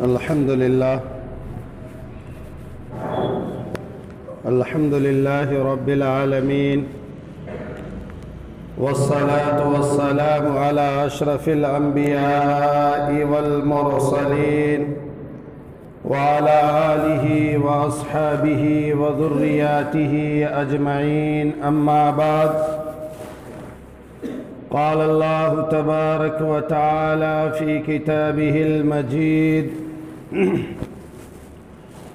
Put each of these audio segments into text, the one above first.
الحمد لله رب العالمين، والصلاة والسلام على أشرف الأنبياء والمرسلين وعلى آله وأصحابه وذرياته أجمعين، أما بعد. قال الله تبارك وتعالى في كتابه المجيد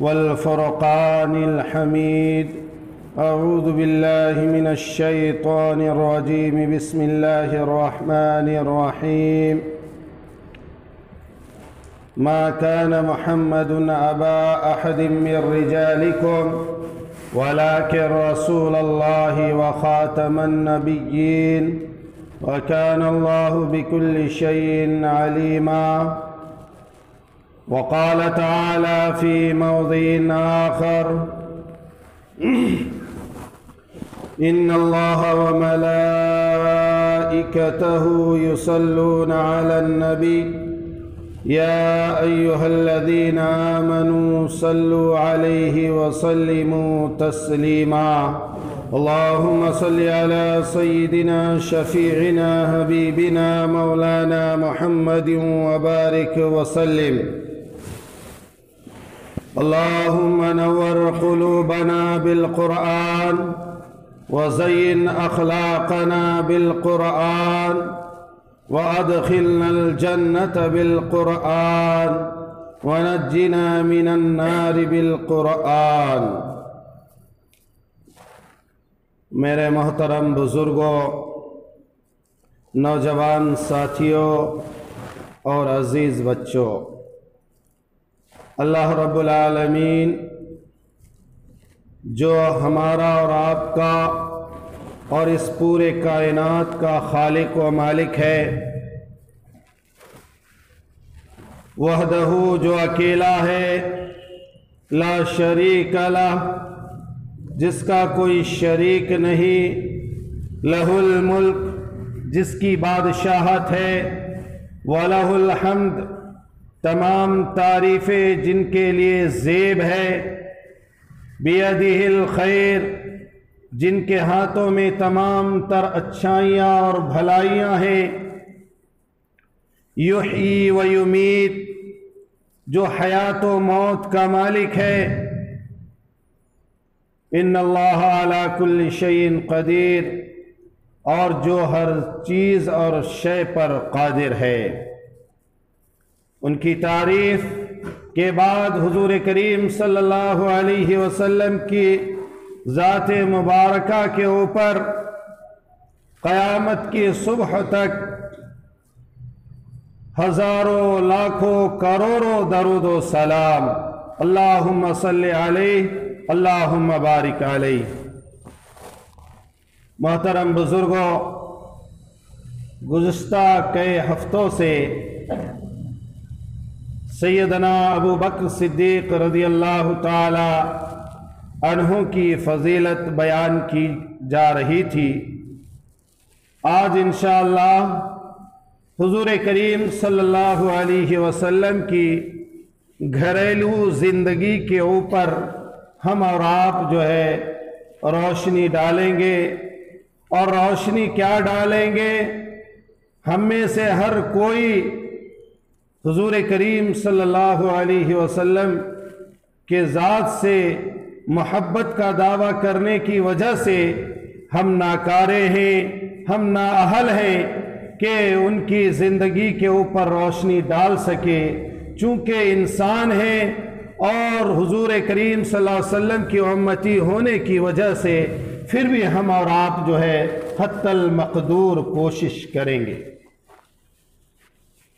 والفرقان الحميد: أعوذ بالله من الشيطان الرجيم، بسم الله الرحمن الرحيم. ما كان محمد أبا أحد من رجالكم ولكن رسول الله وخاتم النبيين وكان الله بكل شيء عليما. وقال تعالى في موضع آخر: إن الله وملائكته يصلون على النبي يا أيها الذين آمنوا صلوا عليه وسلموا تسليما. اللهم صل على سيدنا شفيعنا حبيبنا مولانا محمد وبارك وسلم. اللهم نور قلوبنا بالقرآن وزين أخلاقنا بالقرآن وأدخلنا الجنة بالقرآن ونجنا من النار بالقرآن. میرے محترم بزرگوں، نوجوان ساتھیوں اور عزیز بچوں، اللہ رب العالمین جو ہمارا اور آپ کا اور اس پورے کائنات کا خالق و مالک ہے، وحدہ جو اکیلا ہے، لا شریک لہ، جس کا کوئی شریک نہیں، لہ الملک، جس کی بادشاہت ہے، وَلَهُ الْحَمْدُ، تمام تعریفیں جن کے لیے زیب ہے، بِيَدِهِ الْخَيْرُ، جن کے ہاتھوں میں تمام تر اچھائیاں اور بھلائیاں ہیں، یحیی و یمیت، جو حیات و موت کا مالک ہے، ان اللہ علی کل شیء قدیر، اور جو ہر چیز اور شے پر قادر ہے. ان کی تعریف کے بعد حضور کریم صلی اللہ علیہ وسلم کی ذات مبارکہ کے اوپر قیامت کی صبح تک ہزاروں لاکھوں کروڑوں درود و سلام، اللہم صلی علیہ، اللہم بارک علیہ. محترم بزرگوں، گزشتہ کئی ہفتوں سے سیدنا ابو بکر صدیق رضی اللہ تعالی عنہ کی فضیلت بیان کی جا رہی تھی. آج انشاءاللہ حضور کریم صلی اللہ علیہ وسلم کی گھریلو زندگی کے اوپر ہم اور آپ جو ہے روشنی ڈالیں گے. اور روشنی کیا ڈالیں گے؟ ہم میں سے ہر کوئی حضور کریم صلی اللہ علیہ وسلم کے ذات سے محبت کا دعویٰ کرنے کی وجہ سے ہم ناکارے ہیں، ہم نااہل ہیں کہ ان کی زندگی کے اوپر روشنی ڈال سکے، چونکہ انسان ہیں اور حضور کریم صلی اللہ علیہ وسلم کی امتی ہونے کی وجہ سے پھر بھی ہم اور آپ جو ہے حتی المقدور کوشش کریں گے.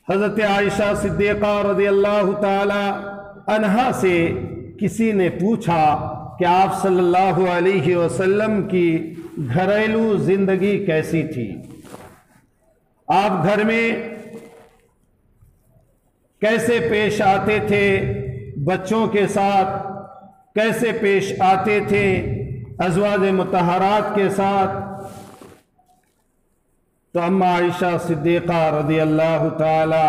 حضرت عائشہ صدیقہ رضی اللہ تعالی عنہا سے کسی نے پوچھا کہ آپ صلی اللہ علیہ وسلم کی گھریلو زندگی کیسی تھی؟ آپ گھر میں کیسے پیش آتے تھے؟ بچوں کے ساتھ کیسے پیش آتے تھے؟ ازواج مطہرات کے ساتھ؟ تو اما عائشہ صدیقہ رضی اللہ تعالی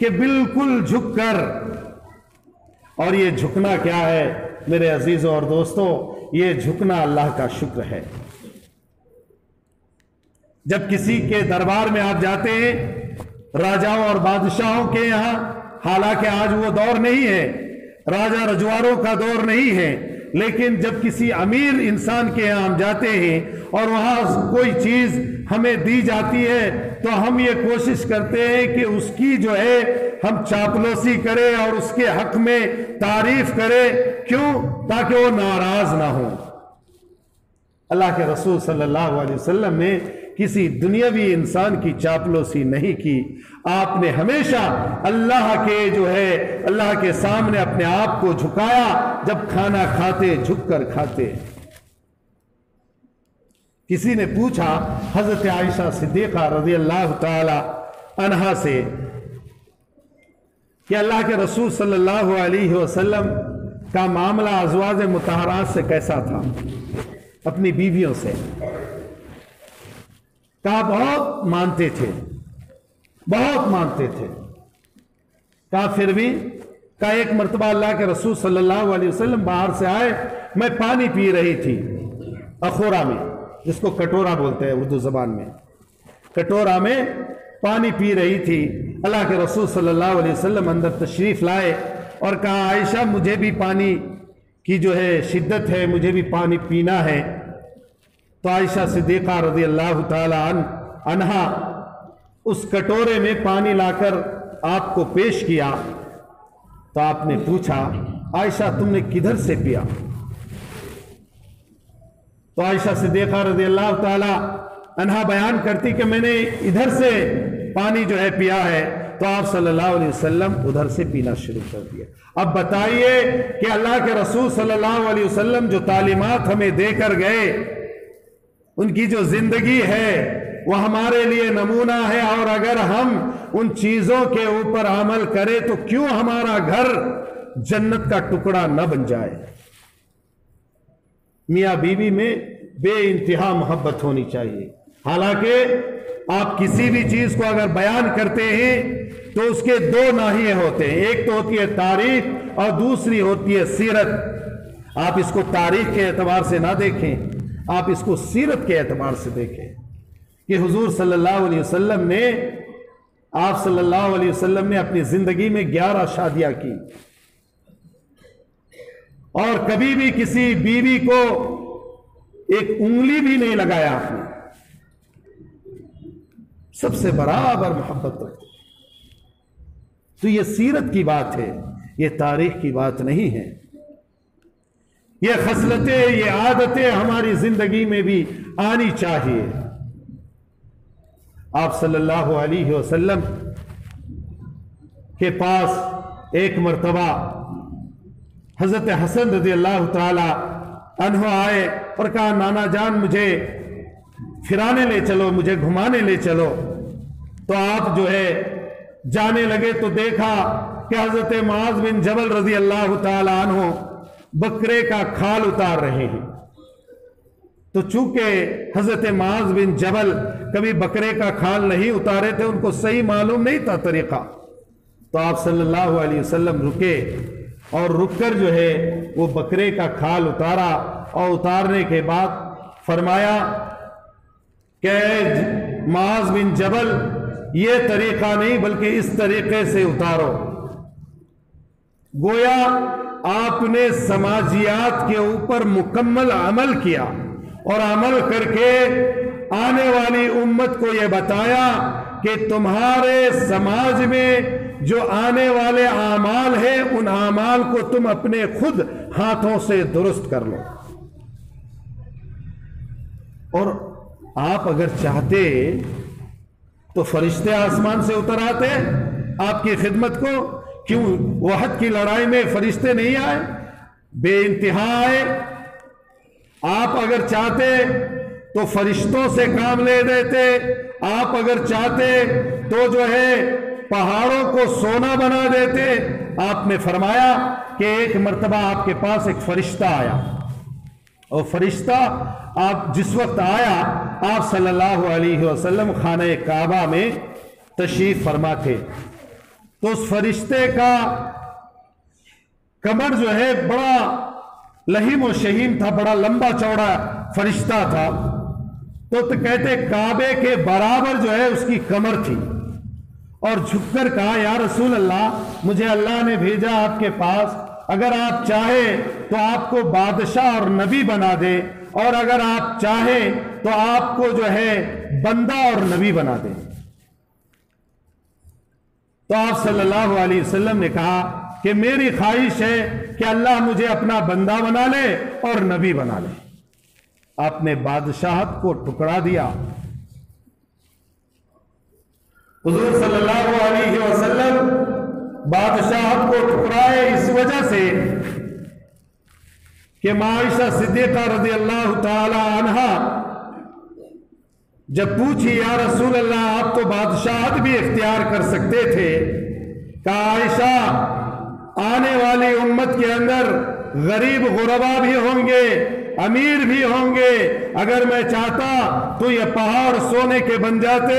کہ بالکل جھک کر، اور یہ جھکنا کیا ہے میرے عزیزوں اور دوستوں؟ یہ جھکنا اللہ کا شکر ہے۔ جب کسی کے دربار میں آپ جاتے ہیں، راجاؤں اور بادشاہوں کے یہاں، حالانکہ آج وہ دور نہیں ہے، راجا رجواروں کا دور نہیں ہے، لیکن جب کسی امیر انسان کے یہاں ہم جاتے ہیں اور وہاں کوئی چیز ہمیں دی جاتی ہے تو ہم یہ کوشش کرتے ہیں کہ اس کی جو ہے ہم چاپلوسی کریں اور اس کے حق میں تعریف کریں۔ کیوں؟ تاکہ وہ ناراض نہ ہو۔ اللہ کے رسول صلی اللہ علیہ وسلم نے کسی دنیاوی انسان کی چاپلوسی نہیں کی۔ آپ نے ہمیشہ اللہ کے جو ہے اللہ کے سامنے اپنے آپ کو جھکایا، جب کھانا کھاتے جھک کر کھاتے۔ کسی نے پوچھا حضرت عائشہ صدیقہ رضی اللہ تعالی عنہا سے کہ اللہ کے رسول صلی اللہ علیہ وسلم کا معاملہ ازواج مطہرات سے کیسا تھا، اپنی بیویوں سے؟ کہا بہت مانتے تھے، بہت مانتے تھے۔ کہا پھر بھی؟ کہا ایک مرتبہ اللہ کے رسول صلی اللہ علیہ وسلم باہر سے آئے، میں پانی پی رہی تھی اخورا میں، جس کو کٹورا بولتے ہیں اردو زبان میں، کٹورا میں پانی پی رہی تھی۔ اللہ کے رسول صلی اللہ علیہ وسلم اندر تشریف لائے اور کہا عائشہ مجھے بھی پانی کی جو ہے شدت ہے، مجھے بھی پانی پینا ہے۔ تو عائشہ صدیقہ رضی اللہ تعالی عنہا اس کٹورے میں پانی لا کر آپ کو پیش کیا تو آپ نے پوچھا عائشہ تم نے کدھر سے پیا؟ تو عائشہ صدیقہ رضی اللہ تعالی عنہا بیان کرتی کہ میں نے ادھر سے پانی جو ہے پیا ہے۔ تو آپ صلی اللہ علیہ وسلم ادھر سے پینا شروع کر دیا۔ اب بتائیے کہ اللہ کے رسول صلی اللہ علیہ وسلم جو تعلیمات ہمیں دے کر گئے، ان کی جو زندگی ہے وہ ہمارے لیے نمونہ ہے، اور اگر ہم ان چیزوں کے اوپر عمل کریں تو کیوں ہمارا گھر جنت کا ٹکڑا نہ بن جائے۔ میاں بیوی میں بے انتہا محبت ہونی چاہیے۔ حالانکہ آپ کسی بھی چیز کو اگر بیان کرتے ہیں تو اس کے دو ناحیے ہوتے ہیں، ایک تو ہوتی ہے تاریخ اور دوسری ہوتی ہے سیرت۔ آپ اس کو تاریخ کے اعتبار سے نہ دیکھیں، آپ اس کو سیرت کے اعتبار سے دیکھیں کہ حضور صلی اللہ علیہ وسلم نے آپ صلی اللہ علیہ وسلم نے اپنی زندگی میں 11 شادیاں کی، اور کبھی بھی کسی بیوی کو ایک انگلی بھی نہیں لگایا آپ نے، سب سے برابر محبت رکھتے۔ تو یہ سیرت کی بات ہے، یہ تاریخ کی بات نہیں ہے۔ یہ خصلتیں، یہ عادتیں ہماری زندگی میں بھی آنی چاہیے۔ آپ صلی اللہ علیہ وسلم کے پاس ایک مرتبہ حضرت حسن رضی اللہ تعالی عنہ آئے اور کہا نانا جان مجھے پھرانے لے چلو، مجھے گھمانے لے چلو۔ تو آپ جو ہے جانے لگے تو دیکھا کہ حضرت معاذ بن جبل رضی اللہ تعالی عنہ بکرے کا کھال اتار رہے ہیں۔ تو چونکہ حضرت معاذ بن جبل کبھی بکرے کا کھال نہیں اتارے تھے، ان کو صحیح معلوم نہیں تھا طریقہ، تو آپ صلی اللہ علیہ وسلم رکے اور رک کر جو ہے وہ بکرے کا کھال اتارا، اور اتارنے کے بعد فرمایا کہ معاذ بن جبل یہ طریقہ نہیں بلکہ اس طریقے سے اتارو۔ گویا آپ نے سماجیات کے اوپر مکمل عمل کیا، اور عمل کر کے آنے والی امت کو یہ بتایا کہ تمہارے سماج میں جو آنے والے اعمال ہیں ان اعمال کو تم اپنے خود ہاتھوں سے درست کر لو۔ اور آپ اگر چاہتے تو فرشتے آسمان سے اتر آتے آپ کی خدمت کو، کیوں وحد کی لڑائی میں فرشتے نہیں آئے؟ بے انتہا آئے۔ آپ اگر چاہتے تو فرشتوں سے کام لے دیتے، آپ اگر چاہتے تو جو ہے پہاڑوں کو سونا بنا دیتے۔ آپ نے فرمایا کہ ایک مرتبہ آپ کے پاس ایک فرشتہ آیا، اور فرشتہ آپ جس وقت آیا آپ صلی اللہ علیہ وسلم خانہ کعبہ میں تشریف فرما تھے۔ تو اس فرشتے کا کمر جو ہے بڑا لہیم و شہیم تھا، بڑا لمبا چوڑا فرشتہ تھا، تو کہتے کعبے کے برابر جو ہے اس کی کمر تھی، اور جھک کر کہا یا رسول اللہ مجھے اللہ نے بھیجا آپ کے پاس، اگر آپ چاہیں تو آپ کو بادشاہ اور نبی بنا دے، اور اگر آپ چاہیں تو آپ کو جو ہے بندہ اور نبی بنا دے۔ تو آپ صلی اللہ علیہ وسلم نے کہا کہ میری خواہش ہے کہ اللہ مجھے اپنا بندہ بنا لے اور نبی بنا لے۔ آپ نے بادشاہت کو ٹکرا دیا۔ حضور صلی اللہ علیہ وسلم بادشاہت کو ٹکرائے اس وجہ سے کہ عائشہ صدیقہ رضی اللہ تعالی عنہا جب پوچھی یا رسول اللہ آپ تو بادشاہت بھی اختیار کر سکتے تھے، کہا عائشہ آنے والی امت کے اندر غریب غربا بھی ہوں گے، امیر بھی ہوں گے، اگر میں چاہتا تو یہ پہاڑ سونے کے بن جاتے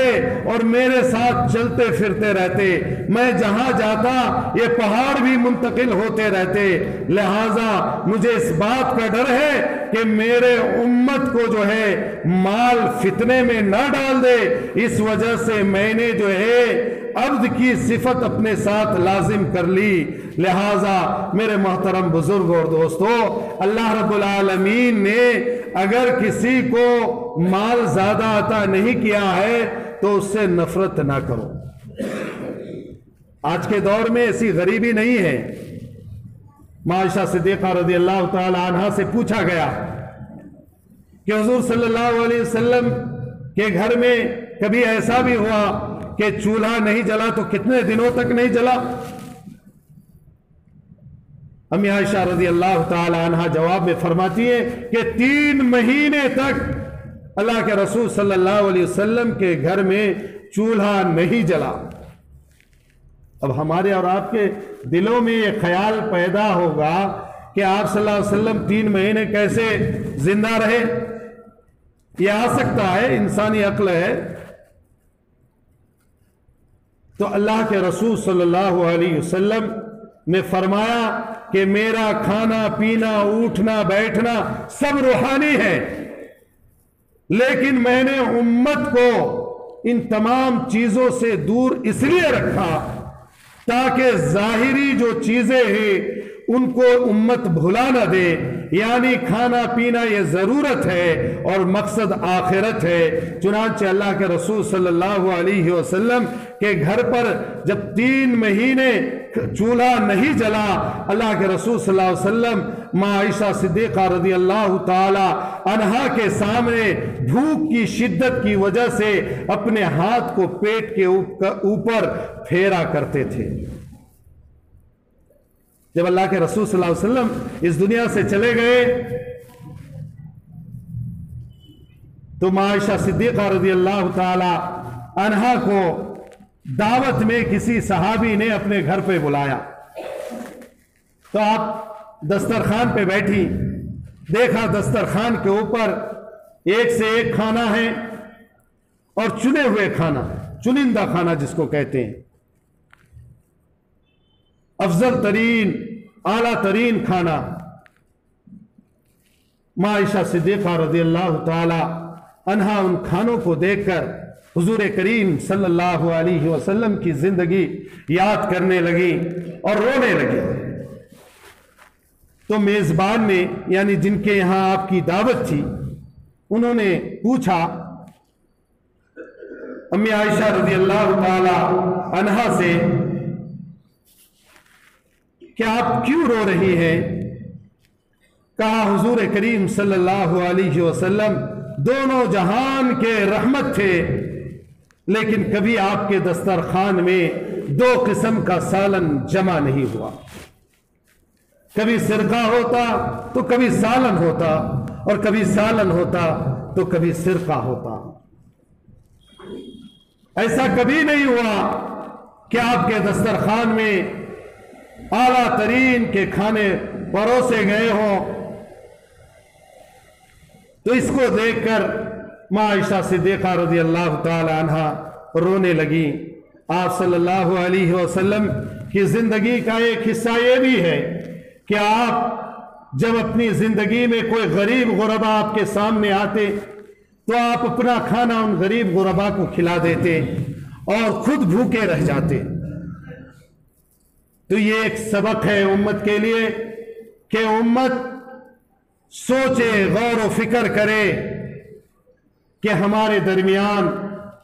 اور میرے ساتھ چلتے پھرتے رہتے، میں جہاں جاتا یہ پہاڑ بھی منتقل ہوتے رہتے، لہٰذا مجھے اس بات کا ڈر ہے کہ میرے امت کو جو ہے مال فتنے میں نہ ڈال دے، اس وجہ سے میں نے جو ہے عبد کی صفت اپنے ساتھ لازم کر لی۔ لہٰذا میرے محترم بزرگ اور دوستو، اللہ رب العالمین نے اگر کسی کو مال زیادہ عطا نہیں کیا ہے تو اس سے نفرت نہ کرو۔ آج کے دور میں ایسی غریبی نہیں ہے۔ عائشہ صدیقہ رضی اللہ تعالی عنہا سے پوچھا گیا کہ حضور صلی اللہ علیہ وسلم کے گھر میں کبھی ایسا بھی ہوا کہ چولہا نہیں جلا تو کتنے دنوں تک نہیں جلا؟ امی عائشہ رضی اللہ تعالی عنہا جواب میں فرماتی ہے کہ 3 مہینے تک اللہ کے رسول صلی اللہ علیہ وسلم کے گھر میں چولہا نہیں جلا۔ اب ہمارے اور آپ کے دلوں میں یہ خیال پیدا ہوگا کہ آپ صلی اللہ علیہ وسلم 3 مہینے کیسے زندہ رہے؟ یہ آ سکتا ہے، انسانی عقل ہے۔ تو اللہ کے رسول صلی اللہ علیہ وسلم نے فرمایا کہ میرا کھانا پینا اٹھنا بیٹھنا سب روحانی ہے، لیکن میں نے امت کو ان تمام چیزوں سے دور اس لیے رکھا تاکہ ظاہری جو چیزیں ہیں ان کو امت بھلا نہ دے، یعنی کھانا پینا یہ ضرورت ہے اور مقصد آخرت ہے۔ چنانچہ اللہ کے رسول صلی اللہ علیہ وسلم کے گھر پر جب 3 مہینے چولہا نہیں جلا، اللہ کے رسول صلی اللہ علیہ وسلم عائشہ صدیقہ رضی اللہ تعالی عنہا کے سامنے بھوک کی شدت کی وجہ سے اپنے ہاتھ کو پیٹ کے اوپر پھیرا کرتے تھے۔ جب اللہ کے رسول صلی اللہ علیہ وسلم اس دنیا سے چلے گئے تو عائشہ صدیقہ رضی اللہ تعالی عنہا کو دعوت میں کسی صحابی نے اپنے گھر پہ بلایا، تو آپ دسترخوان پہ بیٹھی، دیکھا دسترخوان کے اوپر ایک سے ایک کھانا ہے اور چنے ہوئے کھانا، چنندہ کھانا جس کو کہتے ہیں، افضل ترین اعلیٰ ترین کھانا۔ عائشہ صدیقہ رضی اللہ تعالی عنہا ان کھانوں کو دیکھ کر حضور کریم صلی اللہ علیہ وسلم کی زندگی یاد کرنے لگی اور رونے لگی۔ تو میزبان نے، یعنی جن کے یہاں آپ کی دعوت تھی، انہوں نے پوچھا امی عائشہ رضی اللہ تعالی عنہا سے کہ آپ کیوں رو رہی ہیں؟ کہا حضور کریم صلی اللہ علیہ وسلم دونوں جہان کے رحمت تھے، لیکن کبھی آپ کے دسترخوان میں 2 قسم کا سالن جمع نہیں ہوا، کبھی سرکہ ہوتا تو کبھی سالن ہوتا، اور کبھی سالن ہوتا تو کبھی سرکہ ہوتا۔ ایسا کبھی نہیں ہوا کہ آپ کے دسترخوان میں اعلیٰ ترین کے کھانے پروسے گئے ہوں۔ تو اس کو دیکھ کر عائشہ صدیقہ رضی اللہ تعالی عنہا رونے لگی آپ صلی اللہ علیہ وسلم کی زندگی کا ایک حصہ یہ بھی ہے کہ آپ جب اپنی زندگی میں کوئی غریب غربا آپ کے سامنے آتے تو آپ اپنا کھانا ان غریب غربا کو کھلا دیتے اور خود بھوکے رہ جاتے۔ تو یہ ایک سبق ہے امت کے لیے کہ امت سوچے، غور و فکر کرے کہ ہمارے درمیان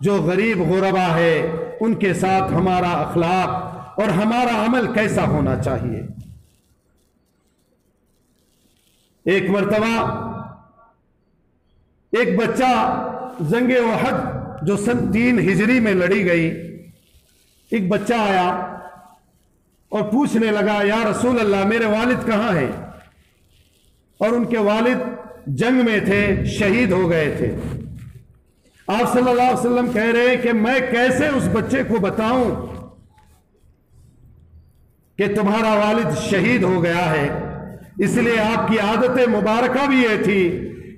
جو غریب غربا ہے ان کے ساتھ ہمارا اخلاق اور ہمارا عمل کیسا ہونا چاہیے۔ ایک مرتبہ ایک بچہ جنگ احد جو سن 3 ہجری میں لڑی گئی، ایک بچہ آیا اور پوچھنے لگا یا رسول اللہ میرے والد کہاں ہیں؟ اور ان کے والد جنگ میں تھے، شہید ہو گئے تھے۔ آپ صلی اللہ علیہ وسلم کہہ رہے ہیں کہ میں کیسے اس بچے کو بتاؤں کہ تمہارا والد شہید ہو گیا ہے؟ اس لیے آپ کی عادت مبارکہ بھی یہ تھی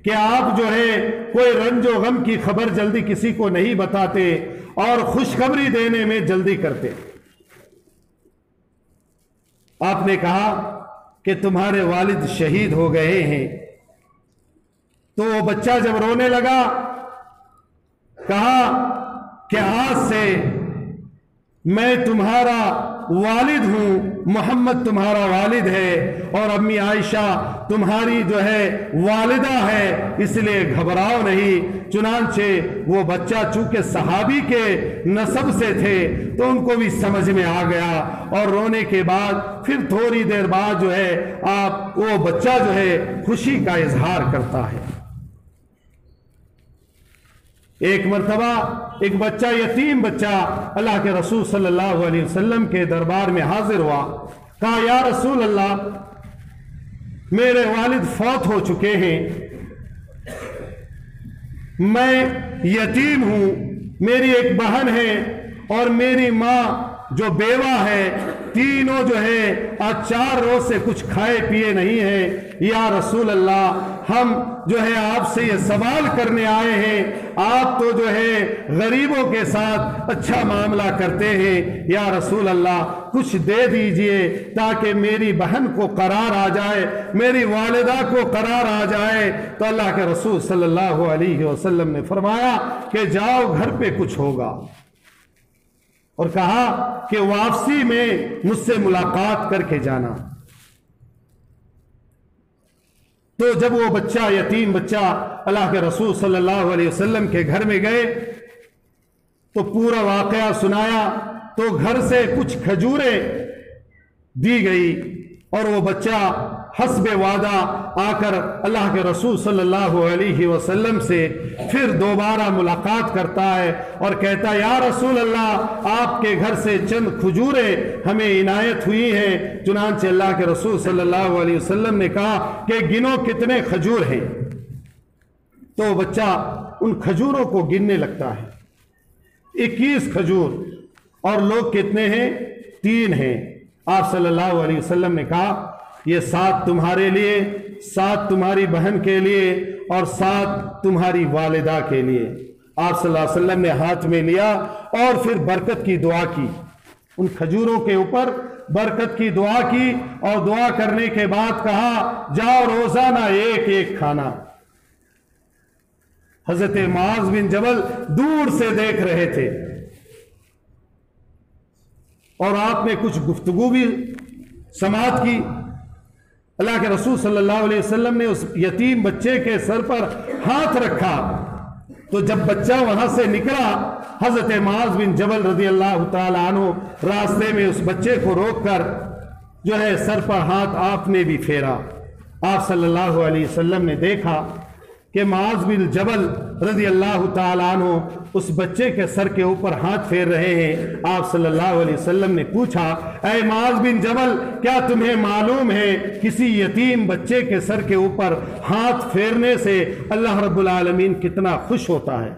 کہ آپ جو ہے کوئی رنج و غم کی خبر جلدی کسی کو نہیں بتاتے اور خوشخبری دینے میں جلدی کرتے۔ آپ نے کہا کہ تمہارے والد شہید ہو گئے ہیں۔ تو وہ بچہ جب رونے لگا کہا کہ آج سے میں تمہارا والد ہوں، محمد تمہارا والد ہے اور امی عائشہ تمہاری جو ہے والدہ ہے، اس لیے گھبراؤ نہیں۔ چنانچہ وہ بچہ چونکہ صحابی کے نسب سے تھے تو ان کو بھی سمجھ میں آ گیا، اور رونے کے بعد پھر تھوڑی دیر بعد جو ہے وہ بچہ جو ہے خوشی کا اظہار کرتا ہے۔ ایک مرتبہ ایک بچہ، یتیم بچہ، اللہ کے رسول صلی اللہ علیہ وسلم کے دربار میں حاضر ہوا۔ کہا یا رسول اللہ میرے والد فوت ہو چکے ہیں، میں یتیم ہوں، میری ایک بہن ہے اور میری ماں جو بیوہ ہے، تینوں جو ہے آج 4 روز سے کچھ کھائے پیے نہیں ہیں۔ یا رسول اللہ ہم جو ہے آپ سے یہ سوال کرنے آئے ہیں، آپ تو جو ہے غریبوں کے ساتھ اچھا معاملہ کرتے ہیں، یا رسول اللہ کچھ دے دیجئے تاکہ میری بہن کو قرار آ جائے، میری والدہ کو قرار آ جائے۔ تو اللہ کے رسول صلی اللہ علیہ وسلم نے فرمایا کہ جاؤ گھر پہ کچھ ہوگا، اور کہا کہ واپسی میں مجھ سے ملاقات کر کے جانا۔ تو جب وہ بچہ، یتیم بچہ، اللہ کے رسول صلی اللہ علیہ وسلم کے گھر میں گئے تو پورا واقعہ سنایا، تو گھر سے کچھ کھجوریں دی گئی، اور وہ بچہ حسب وعدہ آ کر اللہ کے رسول صلی اللہ علیہ وسلم سے پھر دوبارہ ملاقات کرتا ہے اور کہتا ہے یا رسول اللہ آپ کے گھر سے چند کھجوریں ہمیں عنایت ہوئی ہیں۔ چنانچہ اللہ کے رسول صلی اللہ علیہ وسلم نے کہا کہ گنو کتنے کھجور ہیں؟ تو وہ بچہ ان کھجوروں کو گننے لگتا ہے، 21 کھجور، اور لوگ کتنے ہیں؟ 3 ہیں۔ آپ صلی اللہ علیہ وسلم نے کہا یہ 7 تمہارے لیے، 7 تمہاری بہن کے لیے، اور 7 تمہاری والدہ کے لیے۔ آپ صلی اللہ علیہ وسلم نے ہاتھ میں لیا اور پھر برکت کی دعا کی، ان کھجوروں کے اوپر برکت کی دعا کی، اور دعا کرنے کے بعد کہا جاؤ روزانہ ایک ایک کھانا۔ حضرت معاذ بن جبل دور سے دیکھ رہے تھے، اور آپ نے کچھ گفتگو بھی سماعت کی۔ اللہ کے رسول صلی اللہ علیہ وسلم نے اس یتیم بچے کے سر پر ہاتھ رکھا، تو جب بچہ وہاں سے نکلا، حضرت معاذ بن جبل رضی اللہ تعالی عنہ راستے میں اس بچے کو روک کر جو ہے سر پر ہاتھ آپ نے بھی پھیرا۔ آپ صلی اللہ علیہ وسلم نے دیکھا کہ معاذ بن جبل رضی اللہ تعالی عنہ اس بچے کے سر کے اوپر ہاتھ پھیر رہے ہیں۔ آپ صلی اللہ علیہ وسلم نے پوچھا اے معاذ بن جبل کیا تمہیں معلوم ہے کسی یتیم بچے کے سر کے اوپر ہاتھ پھیرنے سے اللہ رب العالمین کتنا خوش ہوتا ہے؟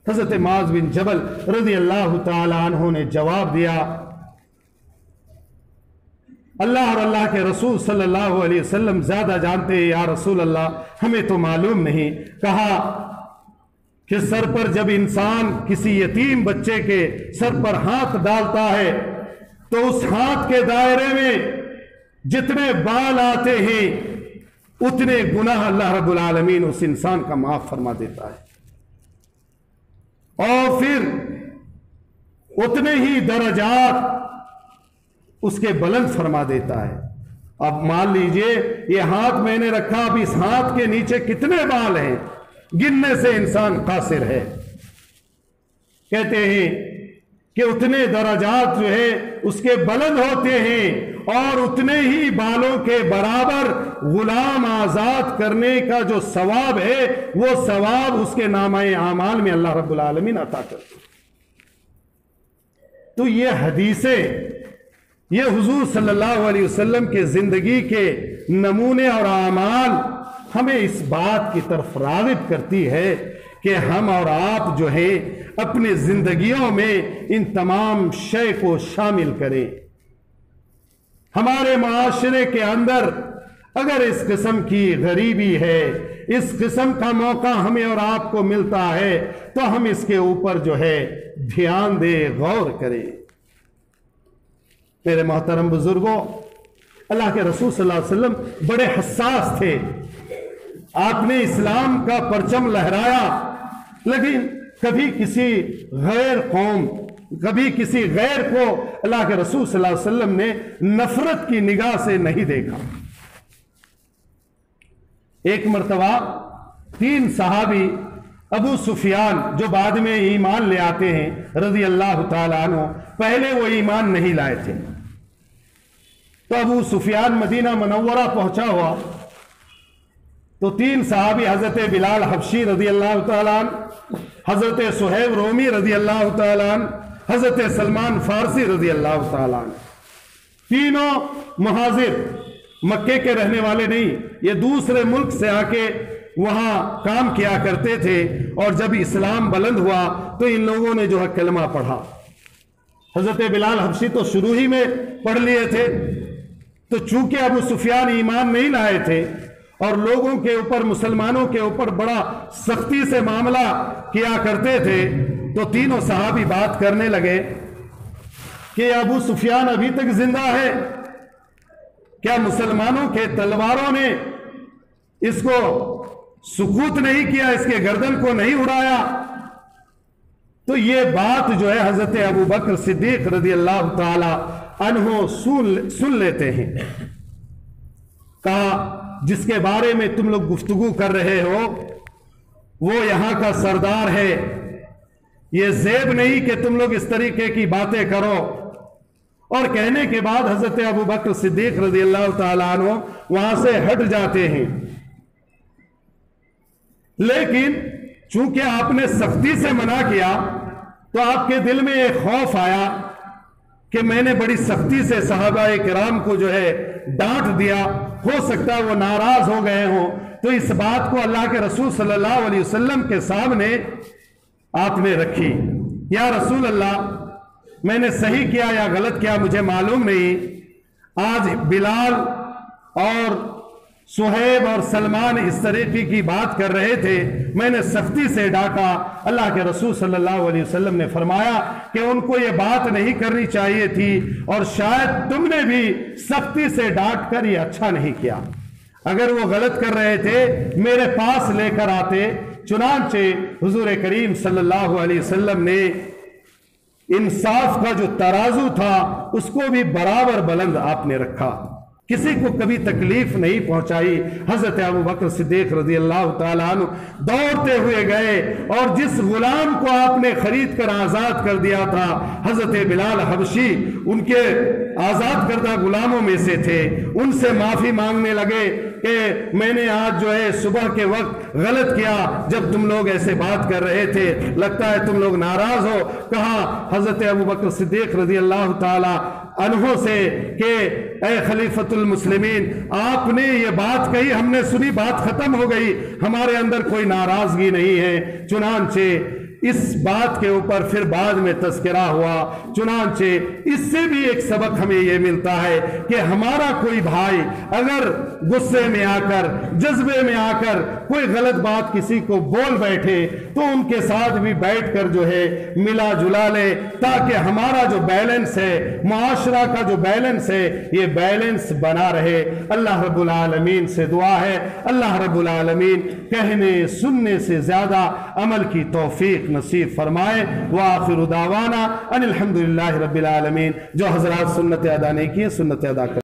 حضرت معاذ بن جبل رضی اللہ تعالی عنہ نے جواب دیا اللہ اور اللہ کے رسول صلی اللہ علیہ وسلم زیادہ جانتے ہیں یا رسول اللہ، ہمیں تو معلوم نہیں۔ کہا کہ سر پر جب انسان کسی یتیم بچے کے سر پر ہاتھ ڈالتا ہے تو اس ہاتھ کے دائرے میں جتنے بال آتے ہیں اتنے گناہ اللہ رب العالمین اس انسان کا معاف فرما دیتا ہے، اور پھر اتنے ہی درجات اس کے بلند فرما دیتا ہے۔ اب مان لیجئے یہ ہاتھ میں نے رکھا، اب اس ہاتھ کے نیچے کتنے بال ہیں، گننے سے انسان قاصر ہے۔ کہتے ہیں کہ اتنے درجات جو ہے اس کے بلند ہوتے ہیں، اور اتنے ہی بالوں کے برابر غلام آزاد کرنے کا جو ثواب ہے وہ ثواب اس کے نامہ اعمال میں اللہ رب العالمین عطا کرتے ہیں۔ تو یہ حدیثیں، یہ حضور صلی اللہ علیہ وسلم کے زندگی کے نمونے اور اعمال ہمیں اس بات کی طرف راغب کرتی ہے کہ ہم اور آپ جو ہے اپنے زندگیوں میں ان تمام شے کو شامل کریں۔ ہمارے معاشرے کے اندر اگر اس قسم کی غریبی ہے، اس قسم کا موقع ہمیں اور آپ کو ملتا ہے تو ہم اس کے اوپر جو ہے دھیان دیں، غور کریں۔ میرے محترم بزرگوں، اللہ کے رسول صلی اللہ علیہ وسلم بڑے حساس تھے۔ آپ نے اسلام کا پرچم لہرایا، لیکن کبھی کسی غیر قوم، کبھی کسی غیر کو اللہ کے رسول صلی اللہ علیہ وسلم نے نفرت کی نگاہ سے نہیں دیکھا۔ ایک مرتبہ 3 صحابی ابو سفیان جو بعد میں ایمان لے آتے ہیں رضی اللہ تعالیٰ عنہ، پہلے وہ ایمان نہیں لائے تھے، تو ابو سفیان مدینہ منورہ پہنچا ہوا تو 3 صحابی حضرت بلال حبشی رضی اللہ تعالیٰ عنہ، حضرت صہیب رومی رضی اللہ تعالیٰ عنہ، حضرت سلمان فارسی رضی اللہ تعالیٰ عنہ، تینوں مہاجر، مکے کے رہنے والے نہیں، یہ دوسرے ملک سے آ کے وہاں کام کیا کرتے تھے، اور جب اسلام بلند ہوا تو ان لوگوں نے جو ہے کلمہ پڑھا۔ حضرت بلال حبشی تو شروع ہی میں پڑھ لیے تھے، تو چونکہ ابو سفیان ایمان نہیں لائے تھے اور لوگوں کے اوپر، مسلمانوں کے اوپر بڑا سختی سے معاملہ کیا کرتے تھے، تو تینوں صحابی بات کرنے لگے کہ ابو سفیان ابھی تک زندہ ہے، کیا مسلمانوں کے تلواروں نے اس کو سکوت نہیں کیا، اس کے گردن کو نہیں اڑایا؟ تو یہ بات جو ہے حضرت ابو بکر صدیق رضی اللہ تعالی عنہ سن لیتے ہیں۔ کہا جس کے بارے میں تم لوگ گفتگو کر رہے ہو وہ یہاں کا سردار ہے، یہ زیب نہیں کہ تم لوگ اس طریقے کی باتیں کرو۔ اور کہنے کے بعد حضرت ابو بکر صدیق رضی اللہ تعالیٰ عنہ وہاں سے ہٹ جاتے ہیں، لیکن چونکہ آپ نے سختی سے منع کیا تو آپ کے دل میں ایک خوف آیا کہ میں نے بڑی سختی سے صحابہ کرام کو جو ہے ڈانٹ دیا، ہو سکتا ہے وہ ناراض ہو گئے ہوں، تو اس بات کو اللہ کے رسول صلی اللہ علیہ وسلم کے سامنے آپ نے رکھی۔ یا رسول اللہ، میں نے صحیح کیا یا غلط کیا مجھے معلوم نہیں، آج بلال اور صہیب اور سلمان اس طریقے کی بات کر رہے تھے، میں نے سختی سے ڈانٹا۔ اللہ کے رسول صلی اللہ علیہ وسلم نے فرمایا کہ ان کو یہ بات نہیں کرنی چاہیے تھی، اور شاید تم نے بھی سختی سے ڈانٹ کر یہ اچھا نہیں کیا۔ اگر وہ غلط کر رہے تھے میرے پاس لے کر آتے۔ چنانچہ حضور کریم صلی اللہ علیہ وسلم نے انصاف کا جو ترازو تھا اس کو بھی برابر بلند آپ نے رکھا، کسی کو کبھی تکلیف نہیں پہنچائی۔ حضرت ابو بکر صدیق رضی اللہ تعالیٰ عنہ دوڑتے ہوئے گئے، اور جس غلام کو آپ نے خرید کر آزاد کر دیا تھا حضرت بلال حبشی ان کے آزاد کردہ غلاموں میں سے تھے، ان سے معافی مانگنے لگے کہ میں نے آج جو ہے صبح کے وقت غلط کیا جب تم لوگ ایسے بات کر رہے تھے، لگتا ہے تم لوگ ناراض ہو۔ کہا حضرت ابو بکر صدیق رضی اللہ تعالی عنہ سے کہ اے خلیفۃ المسلمین، آپ نے یہ بات کہی، ہم نے سنی، بات ختم ہو گئی، ہمارے اندر کوئی ناراضگی نہیں ہے۔ چنانچہ اس بات کے اوپر پھر بعد میں تذکرہ ہوا۔ چنانچہ اس سے بھی ایک سبق ہمیں یہ ملتا ہے کہ ہمارا کوئی بھائی اگر غصے میں آ کر، جذبے میں آ کر کوئی غلط بات کسی کو بول بیٹھے تو ان کے ساتھ بھی بیٹھ کر جو ہے ملا جلا لے، تاکہ ہمارا جو بیلنس ہے، معاشرہ کا جو بیلنس ہے، یہ بیلنس بنا رہے۔ اللہ رب العالمین سے دعا ہے اللہ رب العالمین کہنے سننے سے زیادہ عمل کی توفیق نصیب فرمائے۔ وآخر دعوانا ان الحمدللہ رب العالمین۔ جو حضرات سنت ادا نہیں کی سنت ادا کر